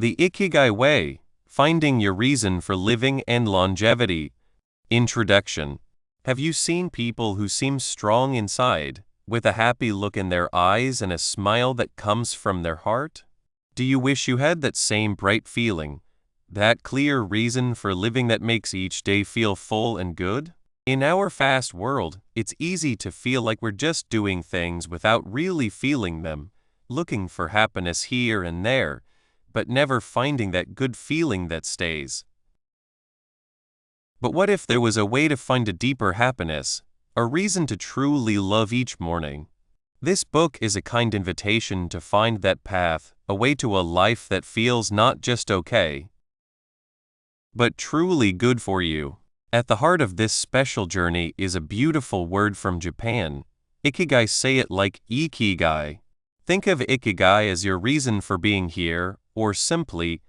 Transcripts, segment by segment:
The Ikigai Way, Finding Your Reason for Living and Longevity. Introduction. Have you seen people who seem strong inside, with a happy look in their eyes and a smile that comes from their heart? Do you wish you had that same bright feeling, that clear reason for living that makes each day feel full and good? In our fast world, it's easy to feel like we're just doing things without really feeling them, looking for happiness here and there, but never finding that good feeling that stays. But what if there was a way to find a deeper happiness, a reason to truly love each morning? This book is a kind invitation to find that path, a way to a life that feels not just okay, but truly good for you. At the heart of this special journey is a beautiful word from Japan. Ikigai. Say it like Ikigai. Think of Ikigai as your reason for being here, or simply,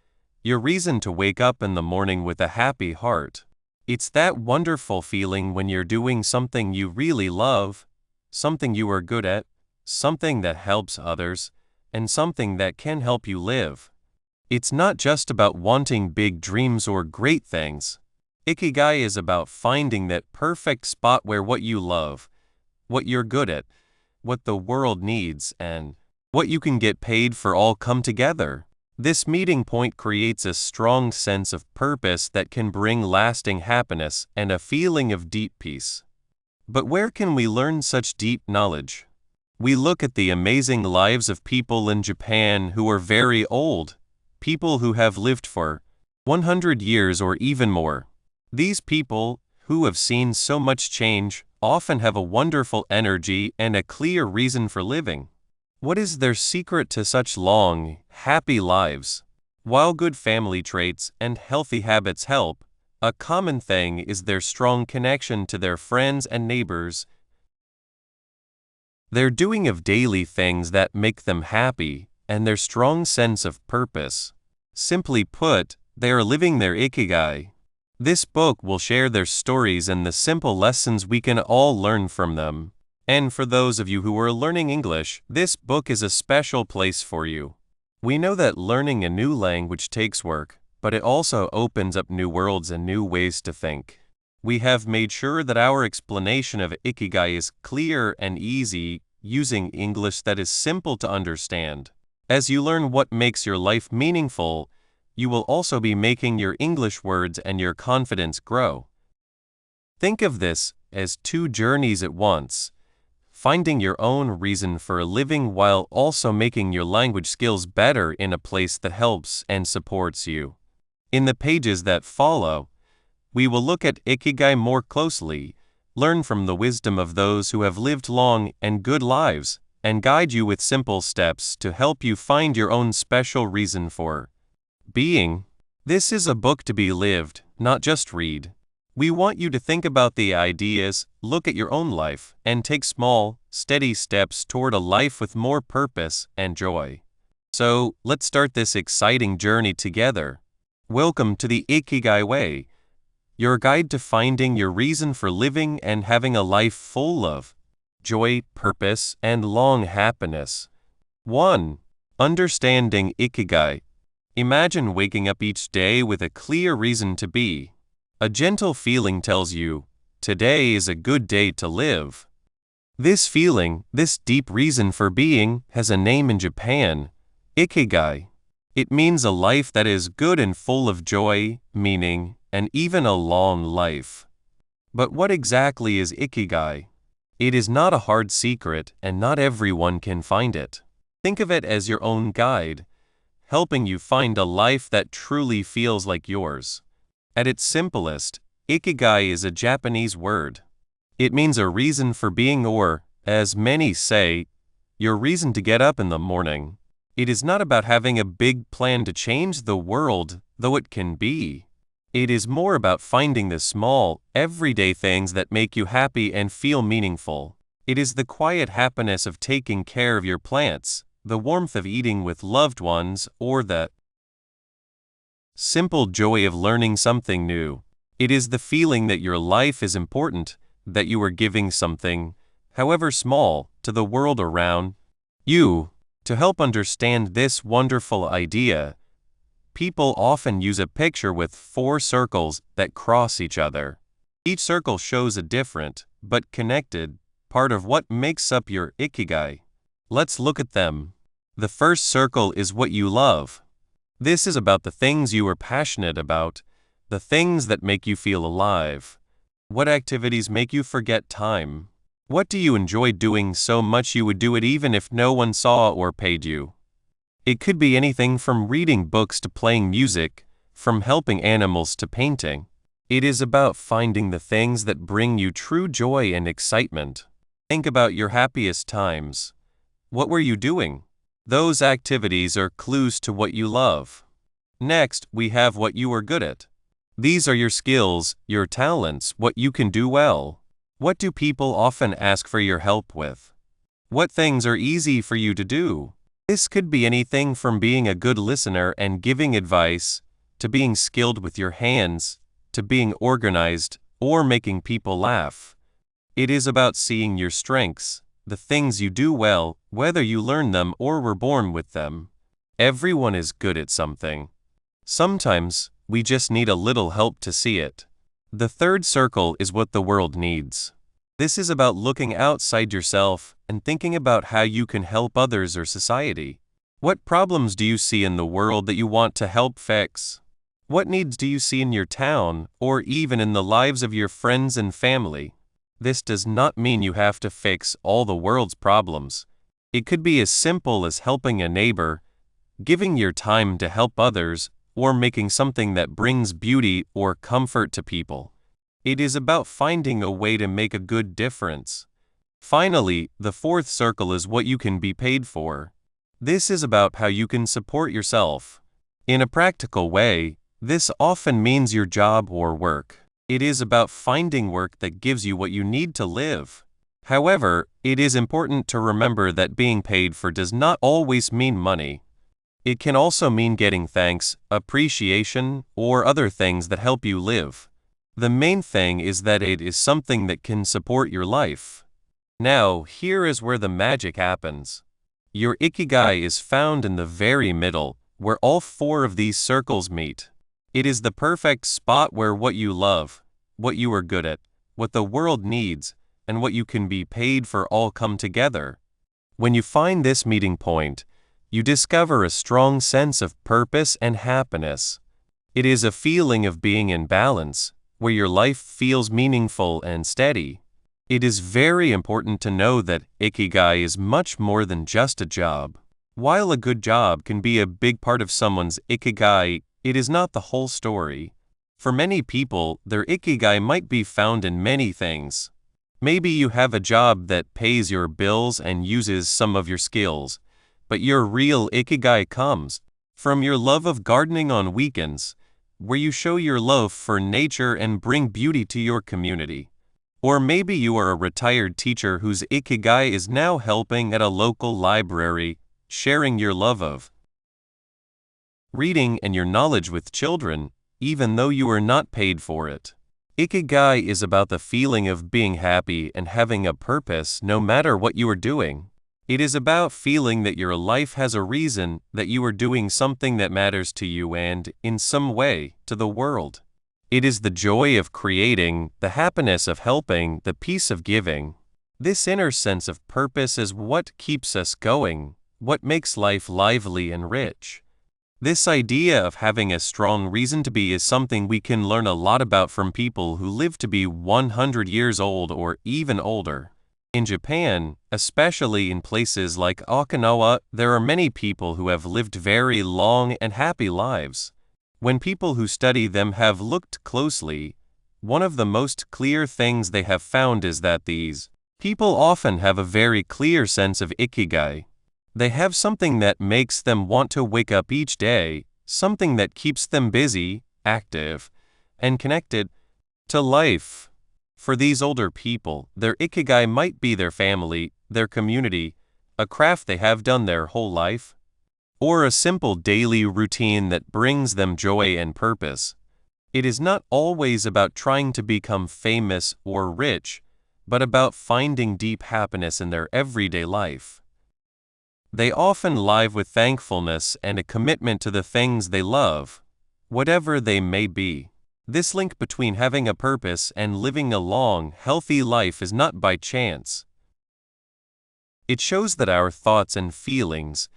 your reason to wake up in the morning with a happy heart. It's that wonderful feeling when you're doing something you really love, something you are good at, something that helps others, and something that can help you live. It's not just about wanting big dreams or great things. Ikigai is about finding that perfect spot where what you love, what you're good at, what the world needs, and what you can get paid for all come together. This meeting point creates a strong sense of purpose that can bring lasting happiness and a feeling of deep peace. But where can we learn such deep knowledge? We look at the amazing lives of people in Japan who are very old, people who have lived for 100 years or even more. These people, who have seen so much change, often have a wonderful energy and a clear reason for living. What is their secret to such long, happy lives? While good family traits and healthy habits help, a common thing is their strong connection to their friends and neighbors. Their doing of daily things that make them happy, and their strong sense of purpose. Simply put, they are living their Ikigai. This book will share their stories and the simple lessons we can all learn from them. And for those of you who are learning English, this book is a special place for you. We know that learning a new language takes work, but it also opens up new worlds and new ways to think. We have made sure that our explanation of Ikigai is clear and easy, using English that is simple to understand. As you learn what makes your life meaningful, you will also be making your English words and your confidence grow. Think of this as two journeys at once, finding your own reason for living while also making your language skills better in a place that helps and supports you. In the pages that follow, we will look at Ikigai more closely, learn from the wisdom of those who have lived long and good lives, and guide you with simple steps to help you find your own special reason for being. This is a book to be lived, not just read. We want you to think about the ideas, look at your own life, and take small, steady steps toward a life with more purpose and joy. So, let's start this exciting journey together. Welcome to the Ikigai Way, your guide to finding your reason for living and having a life full of joy, purpose, and long happiness. 1. Understanding Ikigai. Imagine waking up each day with a clear reason to be. A gentle feeling tells you, today is a good day to live. This feeling, this deep reason for being, has a name in Japan, Ikigai. It means a life that is good and full of joy, meaning, and even a long life. But what exactly is Ikigai? It is not a hard secret, and not everyone can find it. Think of it as your own guide, helping you find a life that truly feels like yours. At its simplest, Ikigai is a Japanese word. It means a reason for being or, as many say, your reason to get up in the morning. It is not about having a big plan to change the world, though it can be. It is more about finding the small, everyday things that make you happy and feel meaningful. It is the quiet happiness of taking care of your plants, the warmth of eating with loved ones, or the simple joy of learning something new. It is the feeling that your life is important, that you are giving something, however small, to the world around you. To help understand this wonderful idea, people often use a picture with 4 circles that cross each other. Each circle shows a different, but connected, part of what makes up your Ikigai. Let's look at them. The first circle is what you love. This is about the things you are passionate about, the things that make you feel alive. What activities make you forget time? What do you enjoy doing so much you would do it even if no one saw or paid you? It could be anything from reading books to playing music, from helping animals to painting. It is about finding the things that bring you true joy and excitement. Think about your happiest times. What were you doing? Those activities are clues to what you love. Next, we have what you are good at. These are your skills, your talents, what you can do well. What do people often ask for your help with? What things are easy for you to do? This could be anything from being a good listener and giving advice, to being skilled with your hands, to being organized, or making people laugh. It is about seeing your strengths, the things you do well, whether you learn them or were born with them. Everyone is good at something. Sometimes, we just need a little help to see it. The third circle is what the world needs. This is about looking outside yourself and thinking about how you can help others or society. What problems do you see in the world that you want to help fix? What needs do you see in your town or even in the lives of your friends and family? This does not mean you have to fix all the world's problems. It could be as simple as helping a neighbor, giving your time to help others, or making something that brings beauty or comfort to people. It is about finding a way to make a good difference. Finally, the fourth circle is what you can be paid for. This is about how you can support yourself. In a practical way, this often means your job or work. It is about finding work that gives you what you need to live. However, it is important to remember that being paid for does not always mean money. It can also mean getting thanks, appreciation, or other things that help you live. The main thing is that it is something that can support your life. Now, here is where the magic happens. Your Ikigai is found in the very middle, where all 4 of these circles meet. It is the perfect spot where what you love, what you are good at, what the world needs, and what you can be paid for all come together. When you find this meeting point, you discover a strong sense of purpose and happiness. It is a feeling of being in balance, where your life feels meaningful and steady. It is very important to know that Ikigai is much more than just a job. While a good job can be a big part of someone's Ikigai, it is not the whole story. For many people, their Ikigai might be found in many things. Maybe you have a job that pays your bills and uses some of your skills, but your real Ikigai comes from your love of gardening on weekends, where you show your love for nature and bring beauty to your community. Or maybe you are a retired teacher whose Ikigai is now helping at a local library, sharing your love of reading and your knowledge with children, even though you are not paid for it. Ikigai is about the feeling of being happy and having a purpose no matter what you are doing. It is about feeling that your life has a reason, that you are doing something that matters to you and, in some way, to the world. It is the joy of creating, the happiness of helping, the peace of giving. This inner sense of purpose is what keeps us going, what makes life lively and rich. This idea of having a strong reason to be is something we can learn a lot about from people who live to be 100 years old or even older. In Japan, especially in places like Okinawa, there are many people who have lived very long and happy lives. When people who study them have looked closely, one of the most clear things they have found is that these people often have a very clear sense of Ikigai. They have something that makes them want to wake up each day, something that keeps them busy, active, and connected to life. For these older people, their Ikigai might be their family, their community, a craft they have done their whole life, or a simple daily routine that brings them joy and purpose. It is not always about trying to become famous or rich, but about finding deep happiness in their everyday life. They often live with thankfulness and a commitment to the things they love, whatever they may be. This link between having a purpose and living a long, healthy life is not by chance. It shows that our thoughts and feelings,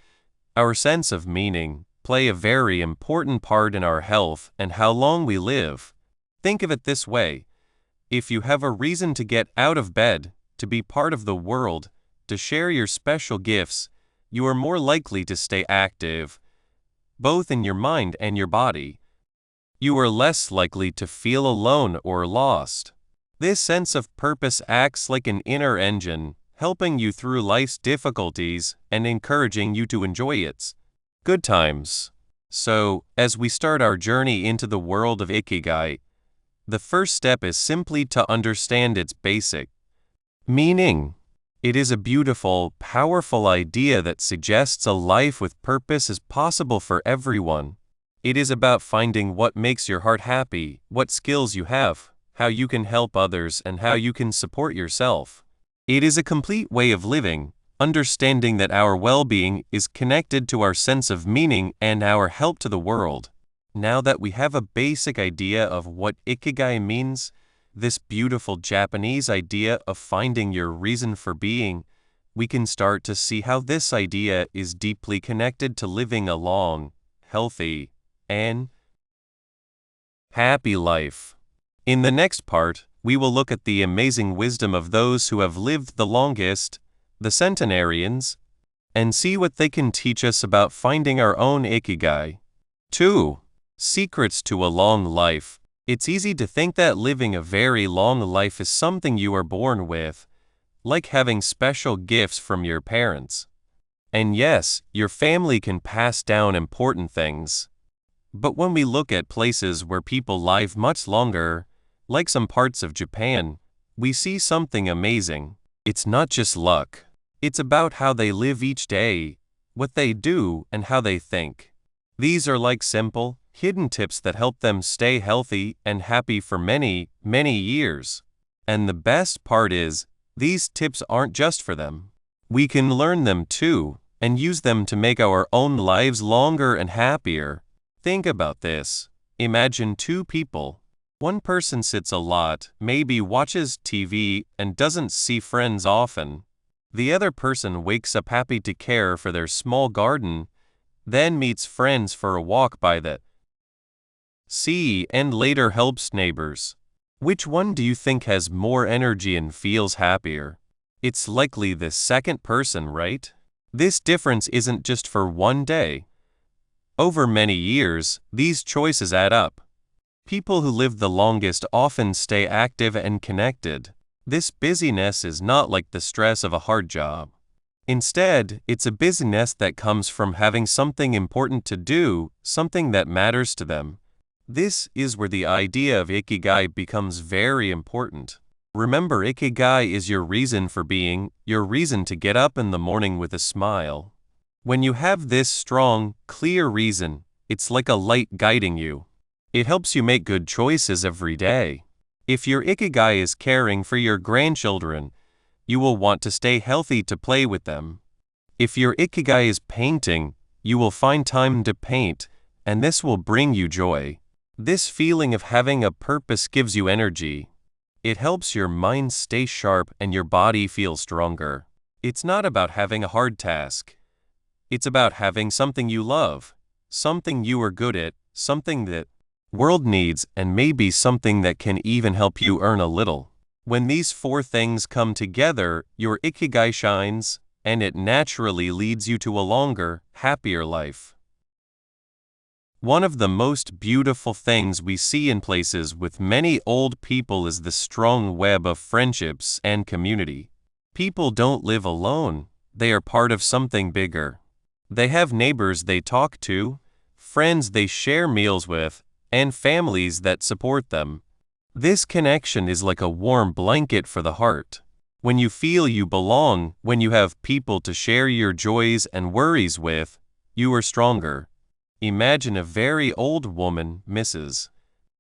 our sense of meaning, play a very important part in our health and how long we live. Think of it this way. If you have a reason to get out of bed, to be part of the world, to share your special gifts, you are more likely to stay active, both in your mind and your body. You are less likely to feel alone or lost. This sense of purpose acts like an inner engine, helping you through life's difficulties and encouraging you to enjoy its good times. So, as we start our journey into the world of Ikigai, the first step is simply to understand its basic meaning. It is a beautiful, powerful idea that suggests a life with purpose is possible for everyone. It is about finding what makes your heart happy, what skills you have, how you can help others, and how you can support yourself. It is a complete way of living, understanding that our well-being is connected to our sense of meaning and our help to the world. Now that we have a basic idea of what Ikigai means, this beautiful Japanese idea of finding your reason for being, we can start to see how this idea is deeply connected to living a long, healthy, and happy life. In the next part, we will look at the amazing wisdom of those who have lived the longest, the centenarians, and see what they can teach us about finding our own Ikigai. 2. Secrets to a long life. It's easy to think that living a very long life is something you are born with, like having special gifts from your parents. And yes, your family can pass down important things. But when we look at places where people live much longer, like some parts of Japan, we see something amazing. It's not just luck. It's about how they live each day, what they do, and how they think. These are like simple, hidden tips that help them stay healthy and happy for many, many years. And the best part is, these tips aren't just for them. We can learn them too, and use them to make our own lives longer and happier. Think about this. Imagine two people. One person sits a lot, maybe watches TV, and doesn't see friends often. The other person wakes up happy to care for their small garden, then meets friends for a walk by the sea and later helps neighbors. Which one do you think has more energy and feels happier? It's likely the second person, right? This difference isn't just for one day. Over many years, these choices add up. People who live the longest often stay active and connected. This busyness is not like the stress of a hard job. Instead, it's a busyness that comes from having something important to do, something that matters to them. This is where the idea of Ikigai becomes very important. Remember, Ikigai is your reason for being, your reason to get up in the morning with a smile. When you have this strong, clear reason, it's like a light guiding you. It helps you make good choices every day. If your Ikigai is caring for your grandchildren, you will want to stay healthy to play with them. If your Ikigai is painting, you will find time to paint, and this will bring you joy. This feeling of having a purpose gives you energy. It helps your mind stay sharp and your body feel stronger. It's not about having a hard task. It's about having something you love, something you are good at, something that world needs, and maybe something that can even help you earn a little. When these four things come together, your Ikigai shines, and it naturally leads you to a longer, happier life. One of the most beautiful things we see in places with many old people is the strong web of friendships and community. People don't live alone. They are part of something bigger. They have neighbors they talk to, friends they share meals with, and families that support them. This connection is like a warm blanket for the heart. When you feel you belong, when you have people to share your joys and worries with, you are stronger. Imagine a very old woman, Mrs.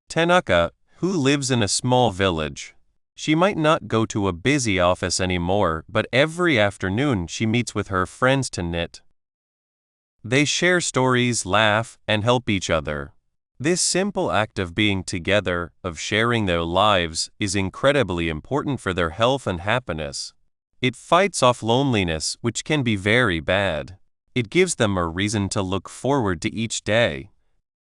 Tanaka, who lives in a small village. She might not go to a busy office anymore, but every afternoon she meets with her friends to knit. They share stories, laugh, and help each other. This simple act of being together, of sharing their lives, is incredibly important for their health and happiness. It fights off loneliness, which can be very bad. It gives them a reason to look forward to each day.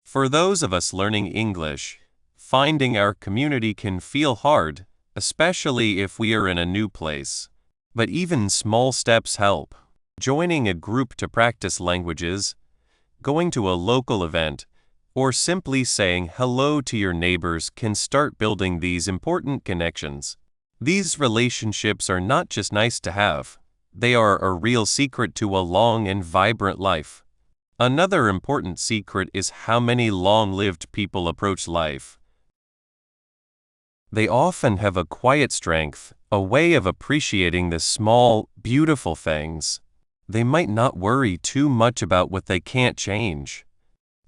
For those of us learning English, finding our community can feel hard, especially if we are in a new place. But even small steps help. Joining a group to practice languages, going to a local event, or simply saying hello to your neighbors can start building these important connections. These relationships are not just nice to have, they are a real secret to a long and vibrant life. Another important secret is how many long-lived people approach life. They often have a quiet strength, a way of appreciating the small, beautiful things. They might not worry too much about what they can't change.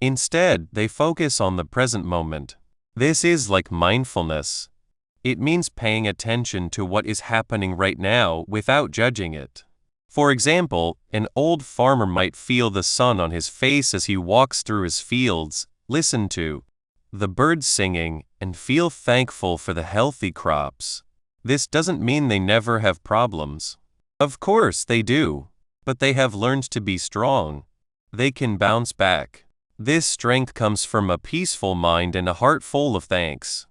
Instead, they focus on the present moment. This is like mindfulness. It means paying attention to what is happening right now without judging it. For example, an old farmer might feel the sun on his face as he walks through his fields, listen to the birds singing, and feel thankful for the healthy crops. This doesn't mean they never have problems. Of course they do, but they have learned to be strong. They can bounce back. This strength comes from a peaceful mind and a heart full of thanks.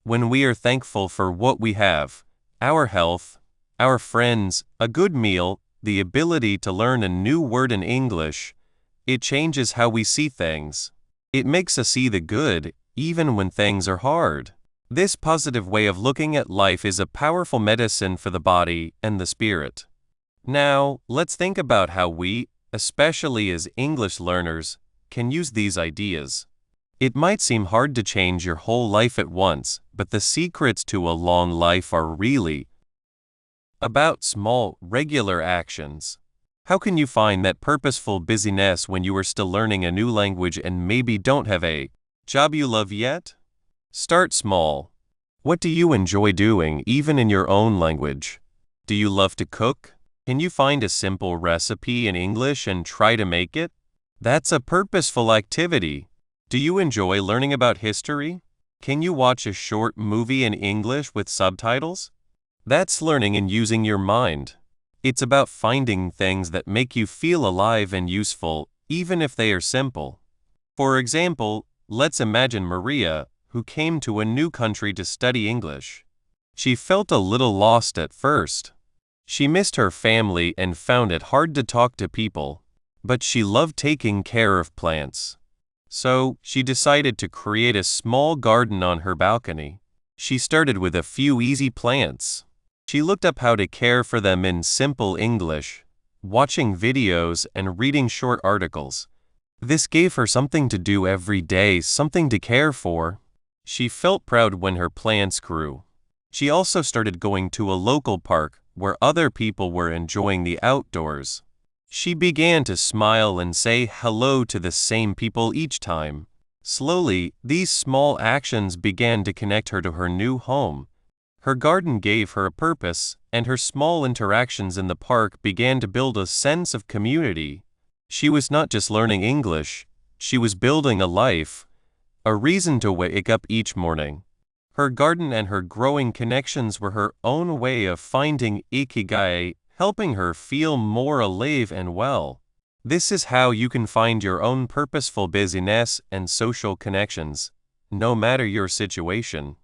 When we are thankful for what we have, our health, our friends, a good meal, the ability to learn a new word in English, it changes how we see things. It makes us see the good, even when things are hard. This positive way of looking at life is a powerful medicine for the body and the spirit. Now, let's think about how we, especially as English learners, can use these ideas. It might seem hard to change your whole life at once, but the secrets to a long life are really about small, regular actions. How can you find that purposeful busyness when you are still learning a new language and maybe don't have a job you love yet? Start small. What do you enjoy doing, even in your own language? Do you love to cook? Can you find a simple recipe in English and try to make it? That's a purposeful activity. Do you enjoy learning about history? Can you watch a short movie in English with subtitles? That's learning and using your mind. It's about finding things that make you feel alive and useful, even if they are simple. For example, let's imagine Maria, who came to a new country to study English. She felt a little lost at first. She missed her family and found it hard to talk to people, but she loved taking care of plants. So, she decided to create a small garden on her balcony. She started with a few easy plants. She looked up how to care for them in simple English, watching videos and reading short articles. This gave her something to do every day, something to care for. She felt proud when her plants grew. She also started going to a local park where other people were enjoying the outdoors. She began to smile and say hello to the same people each time. Slowly, these small actions began to connect her to her new home. Her garden gave her a purpose, and her small interactions in the park began to build a sense of community. She was not just learning English, she was building a life, a reason to wake up each morning. Her garden and her growing connections were her own way of finding Ikigai, helping her feel more alive and well. This is how you can find your own purposeful busyness and social connections, no matter your situation.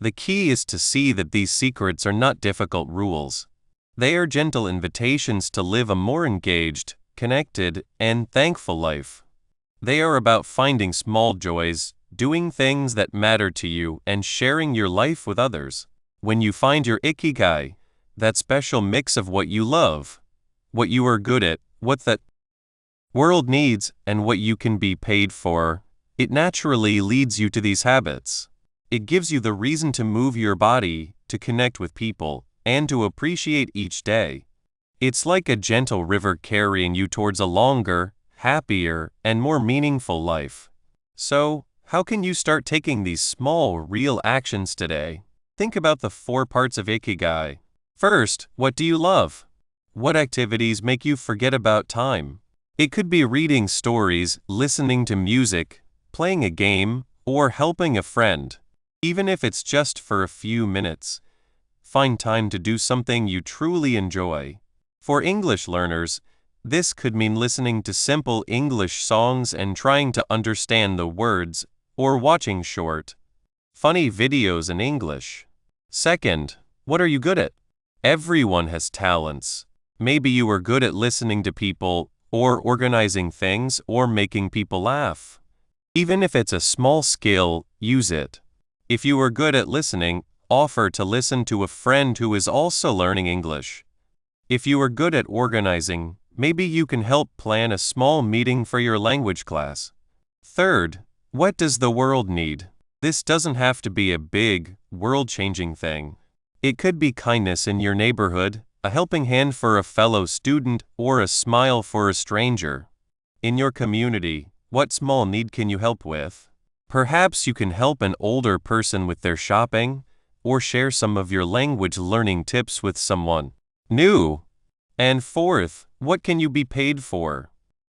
The key is to see that these secrets are not difficult rules. They are gentle invitations to live a more engaged, connected, and thankful life. They are about finding small joys, doing things that matter to you, and sharing your life with others. When you find your Ikigai, that special mix of what you love, what you are good at, what the world needs, and what you can be paid for, it naturally leads you to these habits. It gives you the reason to move your body, to connect with people, and to appreciate each day. It's like a gentle river carrying you towards a longer, happier, and more meaningful life. So, how can you start taking these small, real actions today? Think about the 4 parts of Ikigai. First, what do you love? What activities make you forget about time? It could be reading stories, listening to music, playing a game, or helping a friend. Even if it's just for a few minutes, find time to do something you truly enjoy. For English learners, this could mean listening to simple English songs and trying to understand the words, or watching short, funny videos in English. Second, what are you good at? Everyone has talents. Maybe you are good at listening to people, or organizing things, or making people laugh. Even if it's a small skill, use it. If you are good at listening, offer to listen to a friend who is also learning English. If you are good at organizing, maybe you can help plan a small meeting for your language class. Third, what does the world need? This doesn't have to be a big, world-changing thing. It could be kindness in your neighborhood, a helping hand for a fellow student, or a smile for a stranger. In your community, what small need can you help with? Perhaps you can help an older person with their shopping, or share some of your language learning tips with someone new. And fourth, what can you be paid for?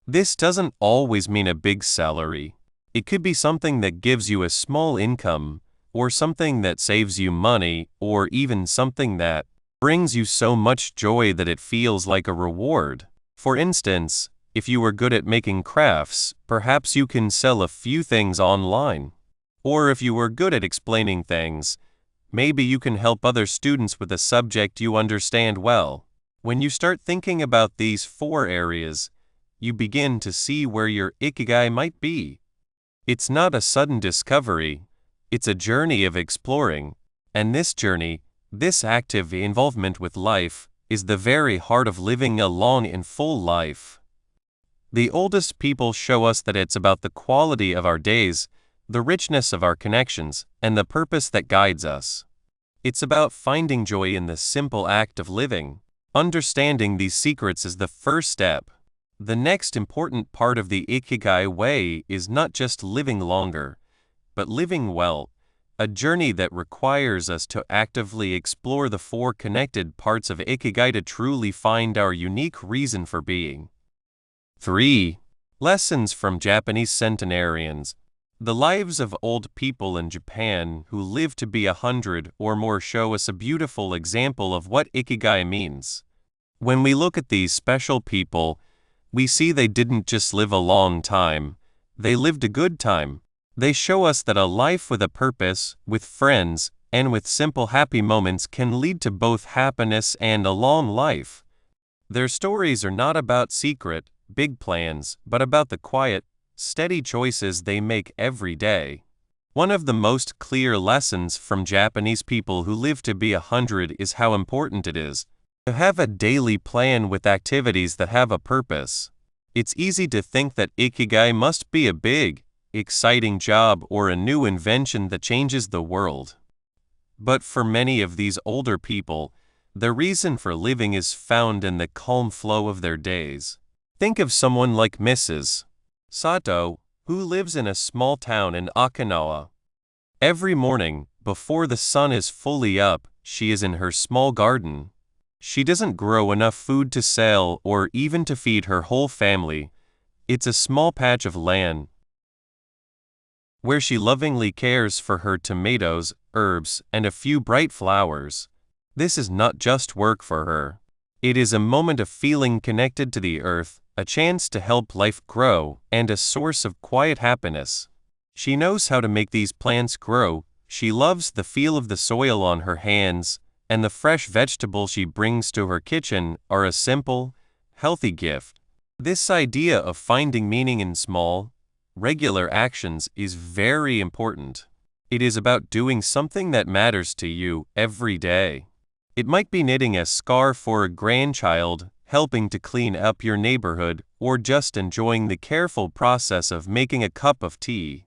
This doesn't always mean a big salary. It could be something that gives you a small income, or something that saves you money, or even something that brings you so much joy that it feels like a reward. For instance, if you are good at making crafts, perhaps you can sell a few things online. Or if you are good at explaining things, maybe you can help other students with a subject you understand well. When you start thinking about these 4 areas, you begin to see where your Ikigai might be. It's not a sudden discovery, it's a journey of exploring, and this journey, this active involvement with life, is the very heart of living a long and full life. The oldest people show us that it's about the quality of our days, the richness of our connections, and the purpose that guides us. It's about finding joy in the simple act of living. Understanding these secrets is the first step. The next important part of the Ikigai way is not just living longer, but living well, a journey that requires us to actively explore the 4 connected parts of Ikigai to truly find our unique reason for being. 3. Lessons from Japanese centenarians. The lives of old people in Japan who live to be 100 or more show us a beautiful example of what Ikigai means. When we look at these special people, we see they didn't just live a long time, they lived a good time. They show us that a life with a purpose, with friends, and with simple happy moments can lead to both happiness and a long life. Their stories are not about secret, big plans, but about the quiet, steady choices they make every day. One of the most clear lessons from Japanese people who live to be 100 is how important it is to have a daily plan with activities that have a purpose. It's easy to think that Ikigai must be a big, exciting job or a new invention that changes the world. But for many of these older people, the reason for living is found in the calm flow of their days. Think of someone like Mrs. Sato, who lives in a small town in Okinawa. Every morning, before the sun is fully up, she is in her small garden. She doesn't grow enough food to sell or even to feed her whole family. It's a small patch of land where she lovingly cares for her tomatoes, herbs, and a few bright flowers. This is not just work for her. It is a moment of feeling connected to the earth, a chance to help life grow, and a source of quiet happiness. She knows how to make these plants grow. She loves the feel of the soil on her hands, and the fresh vegetables she brings to her kitchen are a simple, healthy gift. This idea of finding meaning in small, regular actions is very important. It is about doing something that matters to you every day. It might be knitting a scarf for a grandchild, helping to clean up your neighborhood, or just enjoying the careful process of making a cup of tea.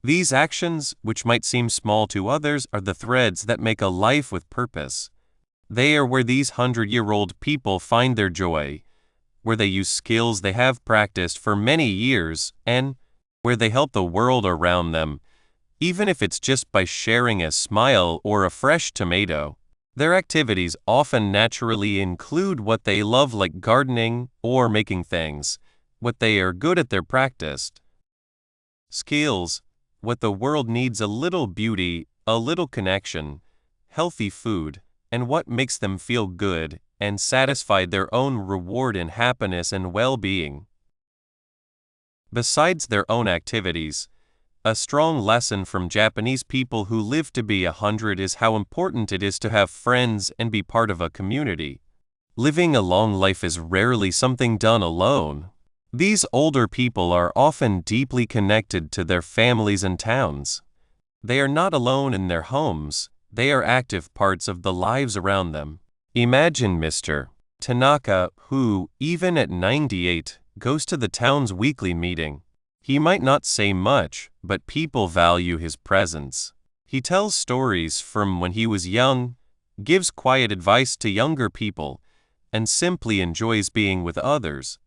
These actions, which might seem small to others, are the threads that make a life with purpose. They are where these 100-year-old people find their joy, where they use skills they have practiced for many years, and where they help the world around them. even if it's just by sharing a smile or a fresh tomato. Their activities often naturally include what they love, like gardening or making things, what they are good at their practiced skills, what the world needs: a little beauty, a little connection, healthy food, and what makes them feel good and satisfied, their own reward in happiness and well-being. Besides their own activities, a strong lesson from Japanese people who live to be 100 is how important it is to have friends and be part of a community. Living a long life is rarely something done alone. These older people are often deeply connected to their families and towns. They are not alone in their homes, they are active parts of the lives around them. Imagine Mr. Tanaka, who, even at 98, goes to the town's weekly meeting. He might not say much, but people value his presence. He tells stories from when he was young, gives quiet advice to younger people, and simply enjoys being with others.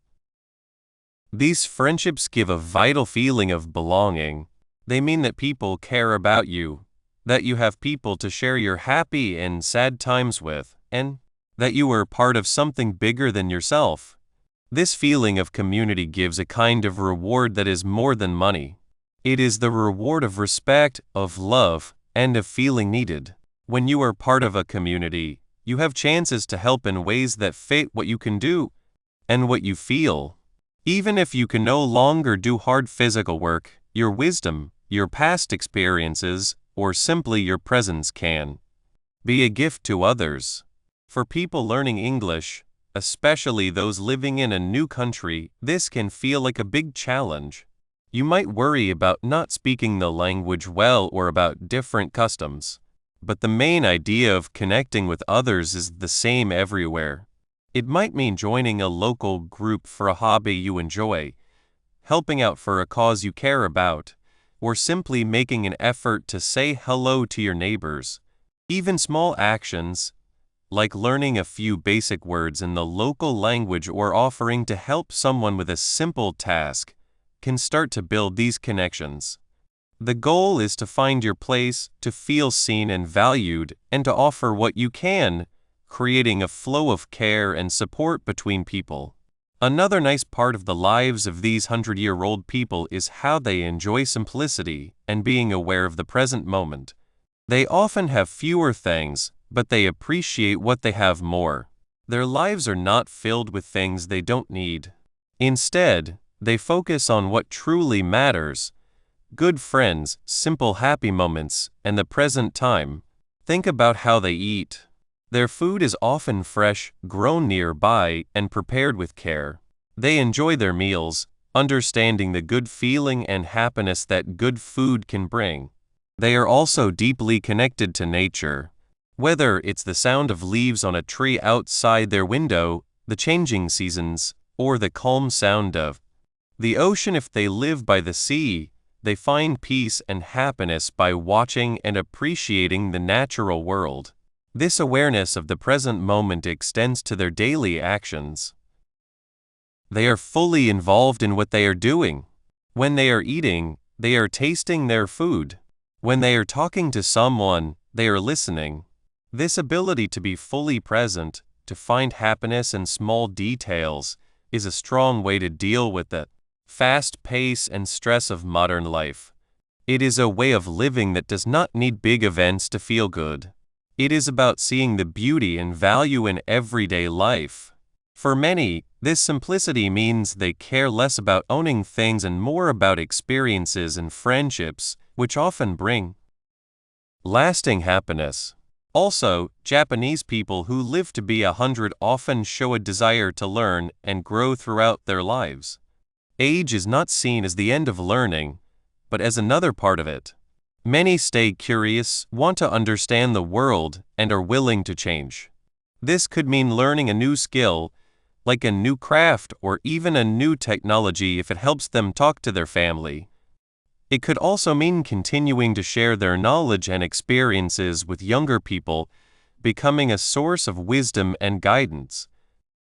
These friendships give a vital feeling of belonging. They mean that people care about you, that you have people to share your happy and sad times with, and that you are part of something bigger than yourself. This feeling of community gives a kind of reward that is more than money. It is the reward of respect, of love, and of feeling needed. When you are part of a community, you have chances to help in ways that fit what you can do and what you feel. Even if you can no longer do hard physical work, your wisdom, your past experiences, or simply your presence can be a gift to others. For people learning English, especially those living in a new country, this can feel like a big challenge. You might worry about not speaking the language well or about different customs. But the main idea of connecting with others is the same everywhere. It might mean joining a local group for a hobby you enjoy, helping out for a cause you care about, or simply making an effort to say hello to your neighbors. Even small actions, like learning a few basic words in the local language or offering to help someone with a simple task, can start to build these connections. The goal is to find your place, to feel seen and valued, and to offer what you can, creating a flow of care and support between people. Another nice part of the lives of these 100-year-old people is how they enjoy simplicity and being aware of the present moment. They often have fewer things, but they appreciate what they have more. Their lives are not filled with things they don't need. Instead, they focus on what truly matters: good friends, simple happy moments, and the present time. Think about how they eat. Their food is often fresh, grown nearby, and prepared with care. They enjoy their meals, understanding the good feeling and happiness that good food can bring. They are also deeply connected to nature. Whether it's the sound of leaves on a tree outside their window, the changing seasons, or the calm sound of the ocean. If they live by the sea, they find peace and happiness by watching and appreciating the natural world. This awareness of the present moment extends to their daily actions. They are fully involved in what they are doing. When they are eating, they are tasting their food. When they are talking to someone, they are listening. This ability to be fully present, to find happiness in small details, is a strong way to deal with the fast pace and stress of modern life. It is a way of living that does not need big events to feel good. It is about seeing the beauty and value in everyday life. For many, this simplicity means they care less about owning things and more about experiences and friendships, which often bring lasting happiness. Also, Japanese people who live to be 100 often show a desire to learn and grow throughout their lives. Age is not seen as the end of learning, but as another part of it. Many stay curious, want to understand the world, and are willing to change. This could mean learning a new skill, like a new craft or even a new technology if it helps them talk to their family. It could also mean continuing to share their knowledge and experiences with younger people, becoming a source of wisdom and guidance.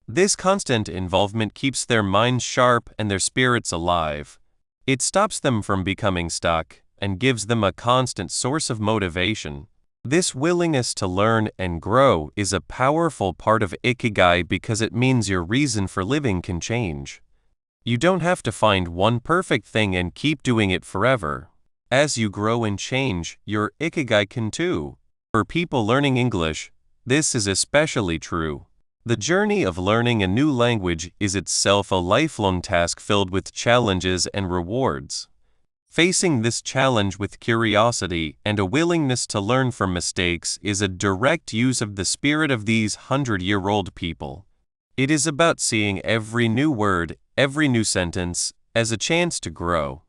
This constant involvement keeps their minds sharp and their spirits alive. It stops them from becoming stuck, and gives them a constant source of motivation. This willingness to learn and grow is a powerful part of Ikigai because it means your reason for living can change. You don't have to find one perfect thing and keep doing it forever. As you grow and change, your Ikigai can too. For people learning English, this is especially true. The journey of learning a new language is itself a lifelong task filled with challenges and rewards. Facing this challenge with curiosity and a willingness to learn from mistakes is a direct use of the spirit of these 100-year-old people. It is about seeing every new word, every new sentence, as a chance to grow.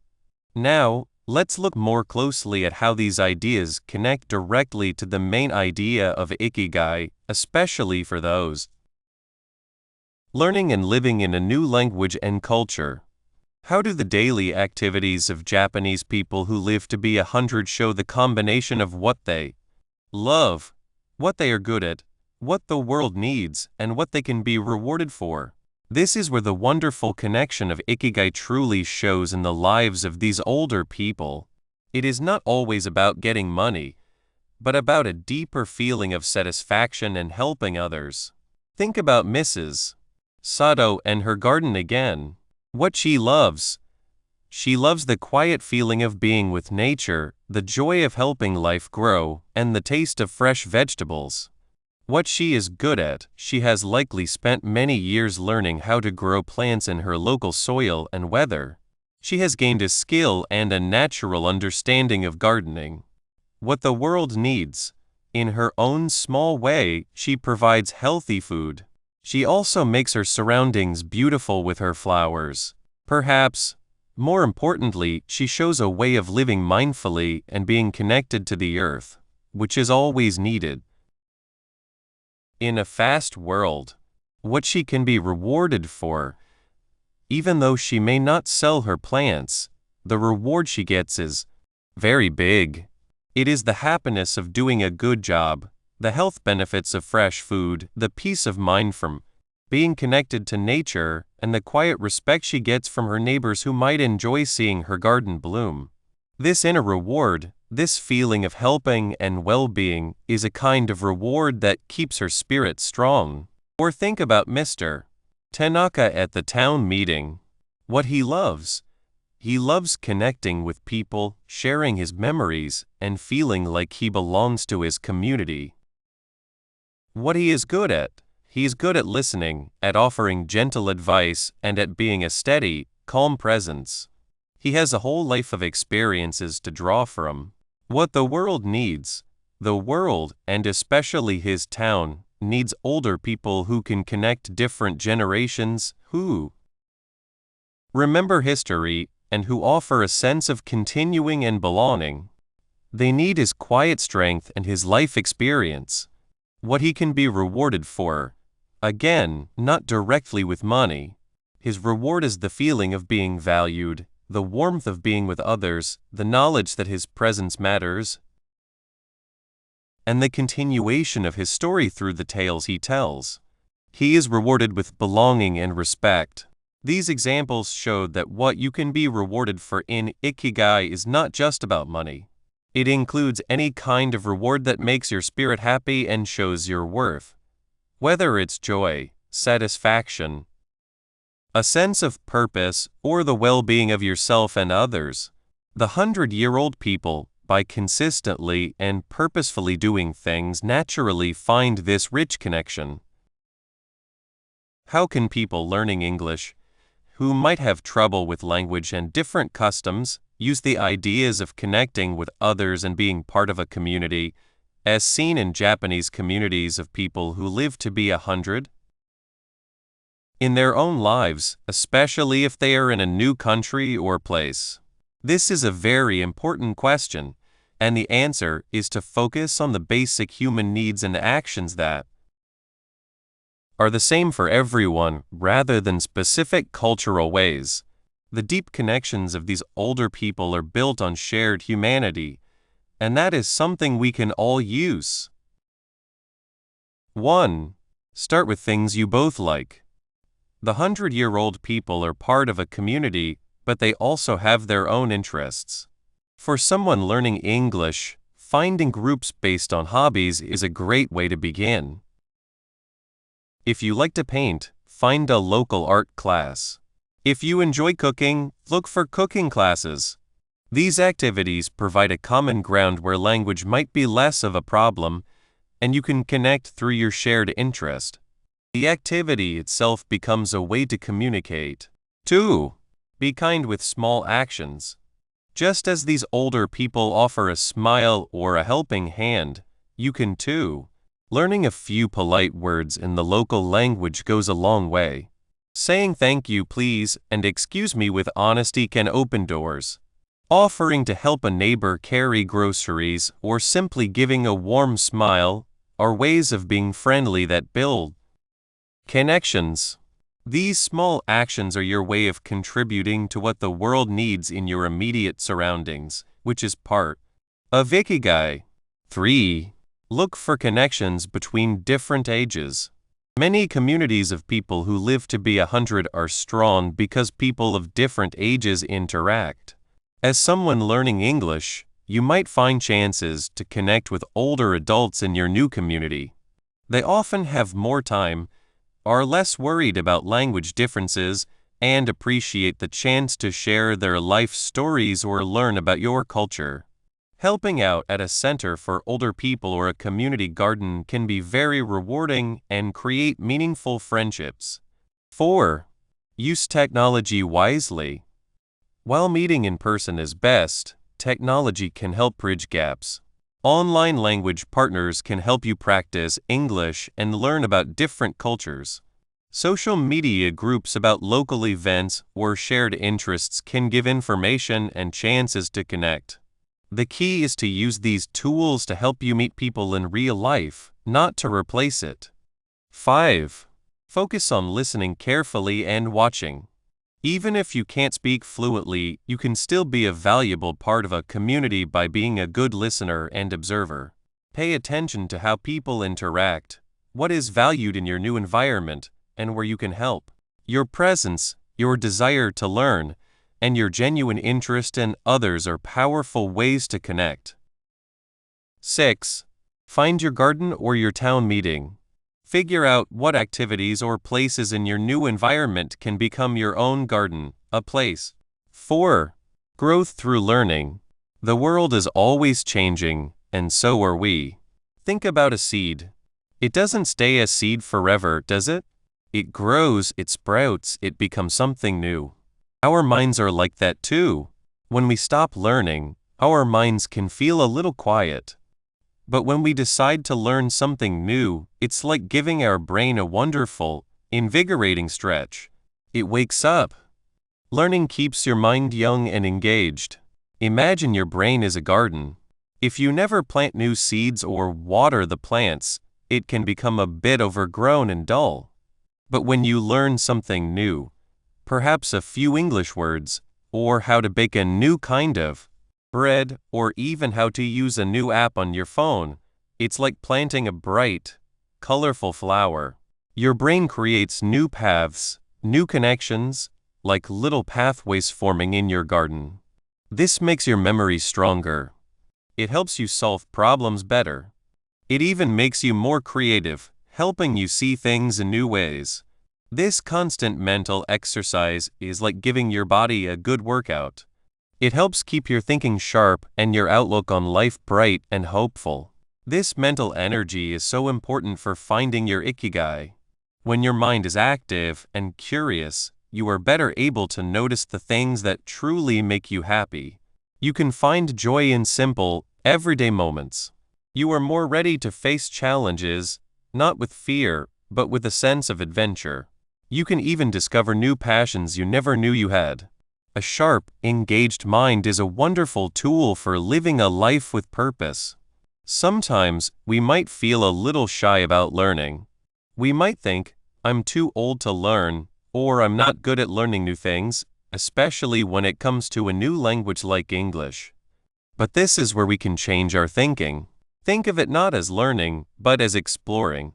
Now, let's look more closely at how these ideas connect directly to the main idea of Ikigai, especially for those learning and living in a new language and culture. How do the daily activities of Japanese people who live to be 100 show the combination of what they love, what they are good at, what the world needs, and what they can be rewarded for? This is where the wonderful connection of Ikigai truly shows in the lives of these older people. It is not always about getting money, but about a deeper feeling of satisfaction and helping others. Think about Mrs. Sato and her garden again. What she loves the quiet feeling of being with nature, the joy of helping life grow, and the taste of fresh vegetables. What she is good at, she has likely spent many years learning how to grow plants in her local soil and weather. She has gained a skill and a natural understanding of gardening. What the world needs. In her own small way, she provides healthy food. She also makes her surroundings beautiful with her flowers. Perhaps, more importantly, she shows a way of living mindfully and being connected to the earth, which is always needed. In a fast world, what she can be rewarded for, even though she may not sell her plants, the reward she gets is very big. It is the happiness of doing a good job, the health benefits of fresh food, the peace of mind from being connected to nature, and the quiet respect she gets from her neighbors who might enjoy seeing her garden bloom. This inner reward, this feeling of helping and well-being, is a kind of reward that keeps her spirit strong. Or think about Mr. Tanaka at the town meeting. What he loves connecting with people, sharing his memories, and feeling like he belongs to his community. What he is good at. He is good at listening, at offering gentle advice, and at being a steady, calm presence. He has a whole life of experiences to draw from. What the world needs. The world, and especially his town, needs older people who can connect different generations, who remember history, and who offer a sense of continuing and belonging. They need his quiet strength and his life experience. What he can be rewarded for. Again, not directly with money. His reward is the feeling of being valued, the warmth of being with others, the knowledge that his presence matters, and the continuation of his story through the tales he tells. He is rewarded with belonging and respect. These examples showed that what you can be rewarded for in Ikigai is not just about money. It includes any kind of reward that makes your spirit happy and shows your worth. Whether it's joy, satisfaction, a sense of purpose, or the well-being of yourself and others. The 100-year-old people, by consistently and purposefully doing things, naturally find this rich connection. How can people learning English, who might have trouble with language and different customs, use the ideas of connecting with others and being part of a community, as seen in Japanese communities of people who live to be 100? In their own lives, especially if they are in a new country or place? This is a very important question, and the answer is to focus on the basic human needs and actions that are the same for everyone rather than specific cultural ways. The deep connections of these older people are built on shared humanity, and that is something we can all use. 1. Start with things you both like. The 100-year-old people are part of a community, but they also have their own interests. For someone learning English, finding groups based on hobbies is a great way to begin. If you like to paint, find a local art class. If you enjoy cooking, look for cooking classes. These activities provide a common ground where language might be less of a problem, and you can connect through your shared interest. The activity itself becomes a way to communicate. 2. Be kind with small actions. Just as these older people offer a smile or a helping hand, you can too. Learning a few polite words in the local language goes a long way. Saying thank you, please, and excuse me with honesty can open doors. Offering to help a neighbor carry groceries or simply giving a warm smile are ways of being friendly that build connections. These small actions are your way of contributing to what the world needs in your immediate surroundings, which is part of Ikigai. 3. Look for connections between different ages. Many communities of people who live to be 100 are strong because people of different ages interact. As someone learning English, you might find chances to connect with older adults in your new community. They often have more time, are less worried about language differences, and appreciate the chance to share their life stories or learn about your culture. Helping out at a center for older people or a community garden can be very rewarding and create meaningful friendships. 4. Use technology wisely. While meeting in person is best, technology can help bridge gaps. Online language partners can help you practice English and learn about different cultures. Social media groups about local events or shared interests can give information and chances to connect. The key is to use these tools to help you meet people in real life, not to replace it. 5. Focus on listening carefully and watching. Even if you can't speak fluently, you can still be a valuable part of a community by being a good listener and observer. Pay attention to how people interact, what is valued in your new environment, and where you can help. Your presence, your desire to learn, and your genuine interest in others are powerful ways to connect. 6. Find your garden or your town meeting. Figure out what activities or places in your new environment can become your own garden, a place. 4. Growth through learning. The world is always changing, and so are we. Think about a seed. It doesn't stay a seed forever, does it? It grows, it sprouts, it becomes something new. Our minds are like that too. When we stop learning, our minds can feel a little quiet. But when we decide to learn something new, it's like giving our brain a wonderful, invigorating stretch. It wakes up. Learning keeps your mind young and engaged. Imagine your brain is a garden. If you never plant new seeds or water the plants, it can become a bit overgrown and dull. But when you learn something new, perhaps a few English words, or how to bake a new kind of bread, or even how to use a new app on your phone, it's like planting a bright, colorful flower. Your brain creates new paths, new connections, like little pathways forming in your garden. This makes your memory stronger. It helps you solve problems better. It even makes you more creative, helping you see things in new ways. This constant mental exercise is like giving your body a good workout. It helps keep your thinking sharp and your outlook on life bright and hopeful. This mental energy is so important for finding your Ikigai. When your mind is active and curious, you are better able to notice the things that truly make you happy. You can find joy in simple, everyday moments. You are more ready to face challenges, not with fear, but with a sense of adventure. You can even discover new passions you never knew you had. A sharp, engaged mind is a wonderful tool for living a life with purpose. Sometimes, we might feel a little shy about learning. We might think, I'm too old to learn, or I'm not good at learning new things, especially when it comes to a new language like English. But this is where we can change our thinking. Think of it not as learning, but as exploring.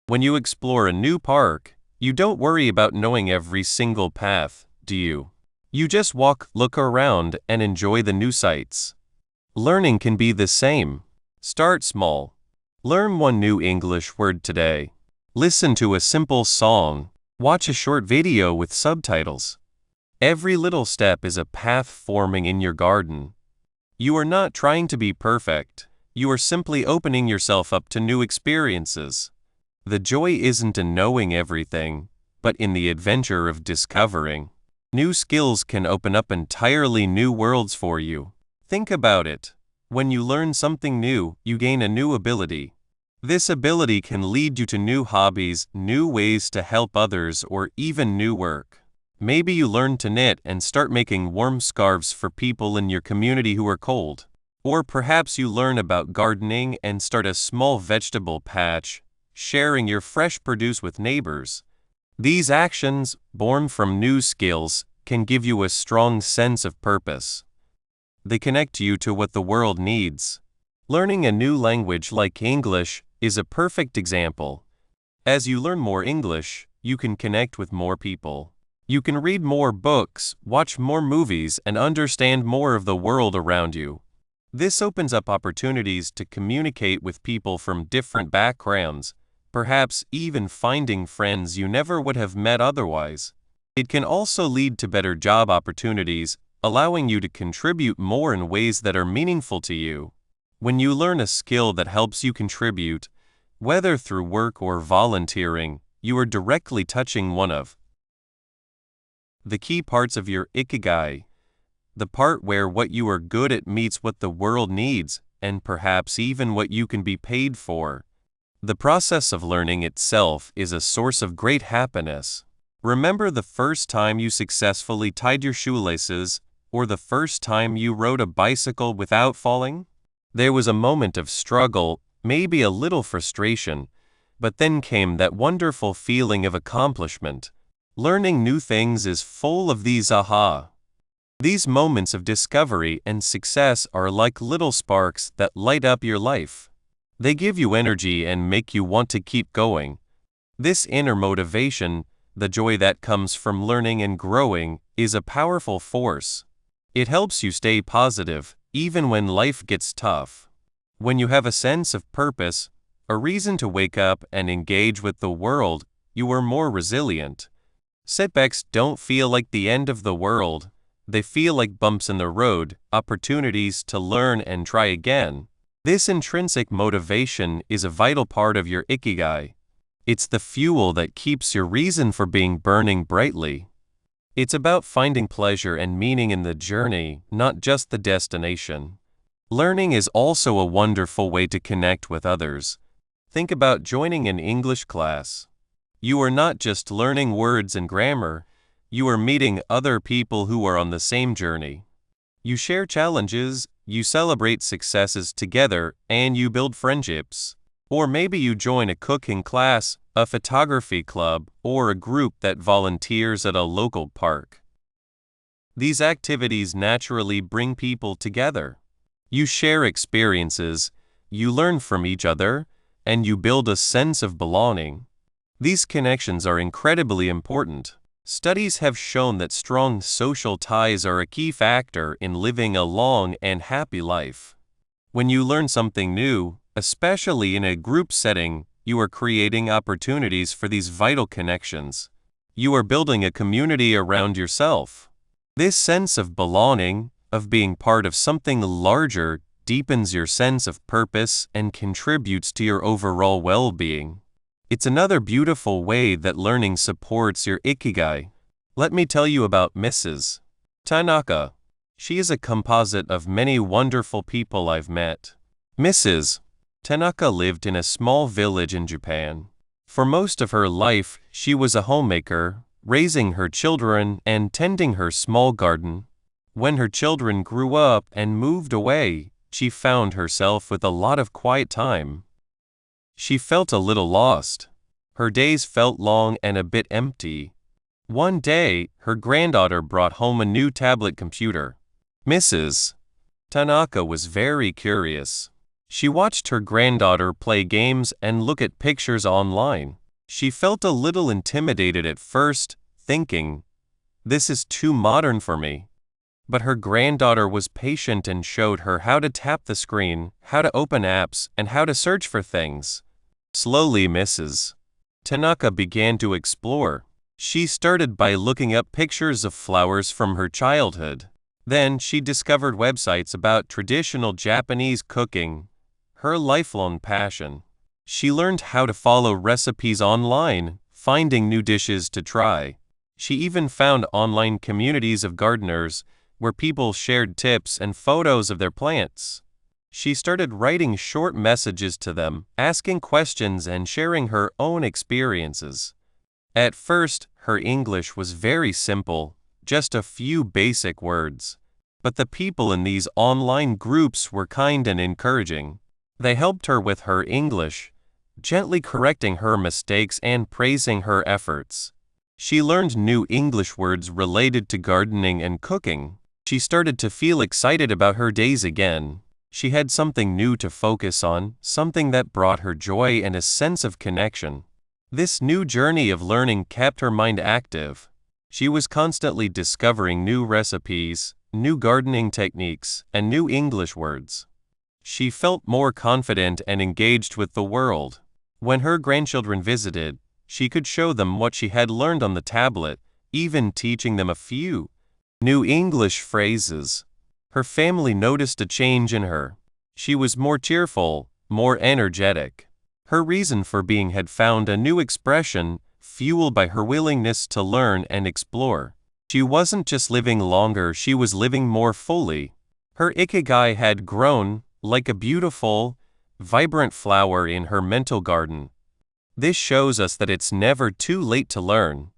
When you explore a new park, you don't worry about knowing every single path, do you? You just walk, look around, and enjoy the new sights. Learning can be the same. Start small. Learn one new English word today. Listen to a simple song. Watch a short video with subtitles. Every little step is a path forming in your garden. You are not trying to be perfect. You are simply opening yourself up to new experiences. The joy isn't in knowing everything, but in the adventure of discovering. New skills can open up entirely new worlds for you. Think about it. When you learn something new, you gain a new ability. This ability can lead you to new hobbies, new ways to help others, or even new work. Maybe you learn to knit and start making warm scarves for people in your community who are cold. Or perhaps you learn about gardening and start a small vegetable patch, sharing your fresh produce with neighbors. These actions, born from new skills, can give you a strong sense of purpose. They connect you to what the world needs. Learning a new language like English is a perfect example. As you learn more English, you can connect with more people. You can read more books, watch more movies, and understand more of the world around you. This opens up opportunities to communicate with people from different backgrounds, perhaps even finding friends you never would have met otherwise. It can also lead to better job opportunities, allowing you to contribute more in ways that are meaningful to you. When you learn a skill that helps you contribute, whether through work or volunteering, you are directly touching one of the key parts of your Ikigai, the part where what you are good at meets what the world needs, and perhaps even what you can be paid for. The process of learning itself is a source of great happiness. Remember the first time you successfully tied your shoelaces, or the first time you rode a bicycle without falling? There was a moment of struggle, maybe a little frustration, but then came that wonderful feeling of accomplishment. Learning new things is full of these aha. These moments of discovery and success are like little sparks that light up your life. They give you energy and make you want to keep going. This inner motivation, the joy that comes from learning and growing, is a powerful force. It helps you stay positive, even when life gets tough. When you have a sense of purpose, a reason to wake up and engage with the world, you are more resilient. Setbacks don't feel like the end of the world. They feel like bumps in the road, opportunities to learn and try again. This intrinsic motivation is a vital part of your Ikigai. It's the fuel that keeps your reason for being burning brightly. It's about finding pleasure and meaning in the journey, not just the destination. Learning is also a wonderful way to connect with others. Think about joining an English class. You are not just learning words and grammar, you are meeting other people who are on the same journey. You share challenges, you celebrate successes together, and you build friendships. Or maybe you join a cooking class, a photography club, or a group that volunteers at a local park. These activities naturally bring people together. You share experiences, you learn from each other, and you build a sense of belonging. These connections are incredibly important. Studies have shown that strong social ties are a key factor in living a long and happy life. When you learn something new, especially in a group setting, you are creating opportunities for these vital connections. You are building a community around yourself. This sense of belonging, of being part of something larger, deepens your sense of purpose and contributes to your overall well-being. It's another beautiful way that learning supports your Ikigai. Let me tell you about Mrs. Tanaka. She is a composite of many wonderful people I've met. Mrs. Tanaka lived in a small village in Japan. For most of her life, she was a homemaker, raising her children and tending her small garden. When her children grew up and moved away, she found herself with a lot of quiet time. She felt a little lost. Her days felt long and a bit empty. One day, her granddaughter brought home a new tablet computer. Mrs. Tanaka was very curious. She watched her granddaughter play games and look at pictures online. She felt a little intimidated at first, thinking, "This is too modern for me." But her granddaughter was patient and showed her how to tap the screen, how to open apps, and how to search for things. Slowly, Mrs. Tanaka began to explore. She started by looking up pictures of flowers from her childhood. Then she discovered websites about traditional Japanese cooking, her lifelong passion. She learned how to follow recipes online, finding new dishes to try. She even found online communities of gardeners where people shared tips and photos of their plants. She started writing short messages to them, asking questions and sharing her own experiences. At first, her English was very simple, just a few basic words. But the people in these online groups were kind and encouraging. They helped her with her English, gently correcting her mistakes and praising her efforts. She learned new English words related to gardening and cooking. She started to feel excited about her days again. She had something new to focus on, something that brought her joy and a sense of connection. This new journey of learning kept her mind active. She was constantly discovering new recipes, new gardening techniques, and new English words. She felt more confident and engaged with the world. When her grandchildren visited, she could show them what she had learned on the tablet, even teaching them a few new English phrases. Her family noticed a change in her. She was more cheerful, more energetic. Her reason for being had found a new expression, fueled by her willingness to learn and explore. She wasn't just living longer, she was living more fully. Her Ikigai had grown, like a beautiful, vibrant flower in her mental garden. This shows us that it's never too late to learn.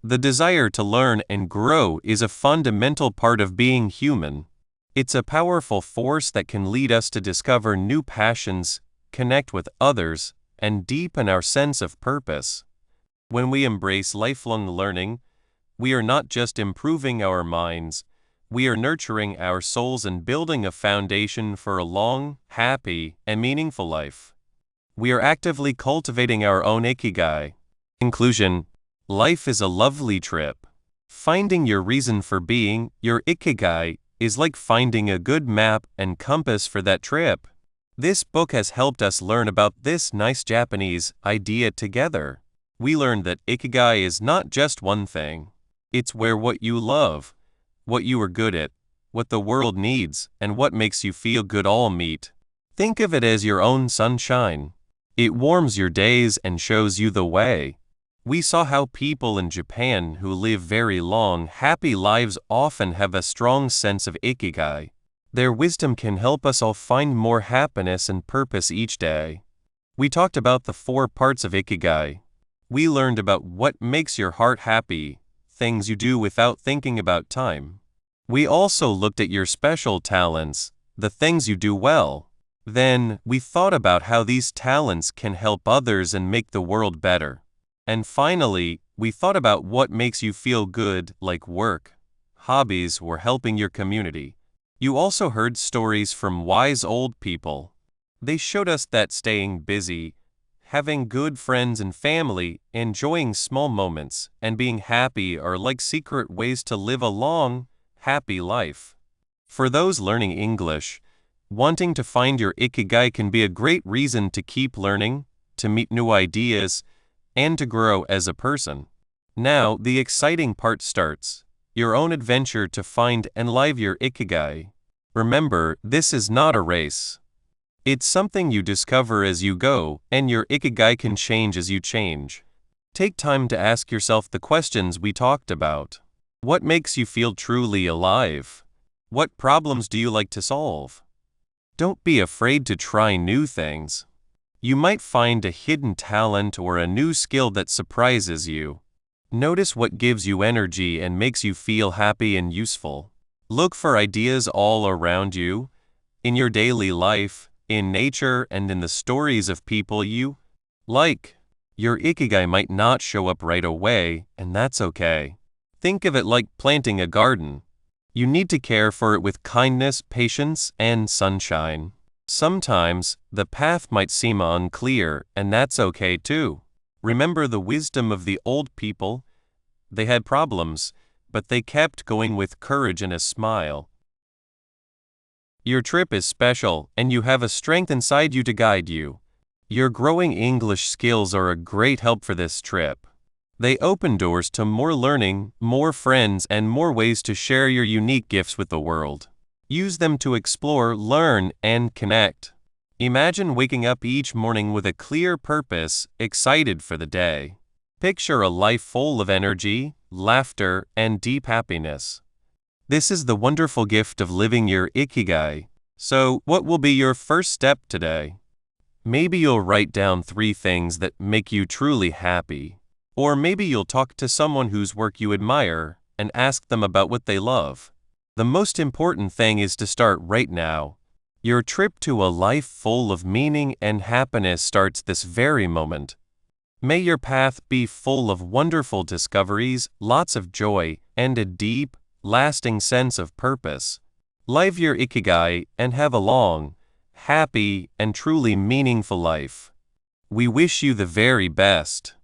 The desire to learn and grow is a fundamental part of being human. It's a powerful force that can lead us to discover new passions, connect with others, and deepen our sense of purpose. When we embrace lifelong learning, we are not just improving our minds, we are nurturing our souls and building a foundation for a long, happy, and meaningful life. We are actively cultivating our own Ikigai. Conclusion: life is a lovely trip. Finding your reason for being, your Ikigai, is like finding a good map and compass for that trip. This book has helped us learn about this nice Japanese idea together. We learned that Ikigai is not just one thing. It's where what you love, what you are good at, what the world needs, and what makes you feel good all meet. Think of it as your own sunshine. It warms your days and shows you the way. We saw how people in Japan who live very long, happy lives often have a strong sense of Ikigai. Their wisdom can help us all find more happiness and purpose each day. We talked about the 4 parts of Ikigai. We learned about what makes your heart happy, things you do without thinking about time. We also looked at your special talents, the things you do well. Then, we thought about how these talents can help others and make the world better. And finally, we thought about what makes you feel good, like work, hobbies, or helping your community. You also heard stories from wise old people. They showed us that staying busy, having good friends and family, enjoying small moments, and being happy are like secret ways to live a long, happy life. For those learning English, wanting to find your Ikigai can be a great reason to keep learning, to meet new ideas, and to grow as a person. Now, the exciting part starts, your own adventure to find and live your Ikigai. Remember, this is not a race. It's something you discover as you go, and your Ikigai can change as you change. Take time to ask yourself the questions we talked about. What makes you feel truly alive? What problems do you like to solve? Don't be afraid to try new things. You might find a hidden talent or a new skill that surprises you. Notice what gives you energy and makes you feel happy and useful. Look for ideas all around you, in your daily life, in nature, and in the stories of people you like. Your Ikigai might not show up right away, and that's okay. Think of it like planting a garden. You need to care for it with kindness, patience, and sunshine. Sometimes, the path might seem unclear, and that's okay too. Remember the wisdom of the old people. They had problems, but they kept going with courage and a smile. Your trip is special, and you have a strength inside you to guide you. Your growing English skills are a great help for this trip. They open doors to more learning, more friends, and more ways to share your unique gifts with the world. Use them to explore, learn, and connect. Imagine waking up each morning with a clear purpose, excited for the day. Picture a life full of energy, laughter, and deep happiness. This is the wonderful gift of living your Ikigai. So, what will be your first step today? Maybe you'll write down 3 things that make you truly happy. Or maybe you'll talk to someone whose work you admire and ask them about what they love. The most important thing is to start right now. Your trip to a life full of meaning and happiness starts this very moment. May your path be full of wonderful discoveries, lots of joy, and a deep, lasting sense of purpose. Live your Ikigai and have a long, happy, and truly meaningful life. We wish you the very best.